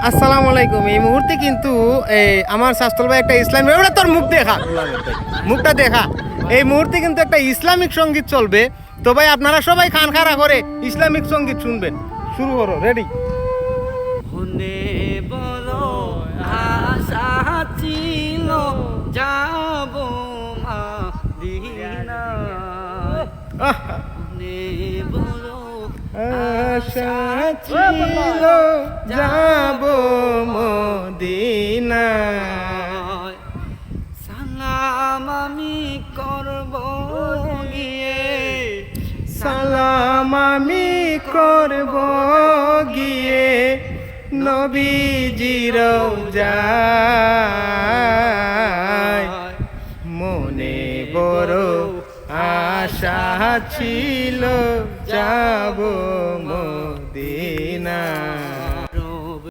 আসসালামু আলাইকুম। এই মুহূর্তে কিন্তু আমার শাস্তল ভাই একটা ইসলামিক, ওটা তোর মুখ দেখা, মুখটা দেখা। এই মুহূর্তে কিন্তু একটা ইসলামিক সঙ্গীত চলবে। তো ভাই আপনারা সবাই খান খারা করে ইসলামিক সঙ্গীত শুনবেন। শুরু করো, রেডি? মনে বড় আশা ছিল যাব মদিনায়, মনে বড় আশা ছিল যাব মদিনায়। সালাম আমি করব গিয়ে, সালাম আমি করব গিয়ে নবীজির রওজায়। মনে বড় আশা ছিল যাব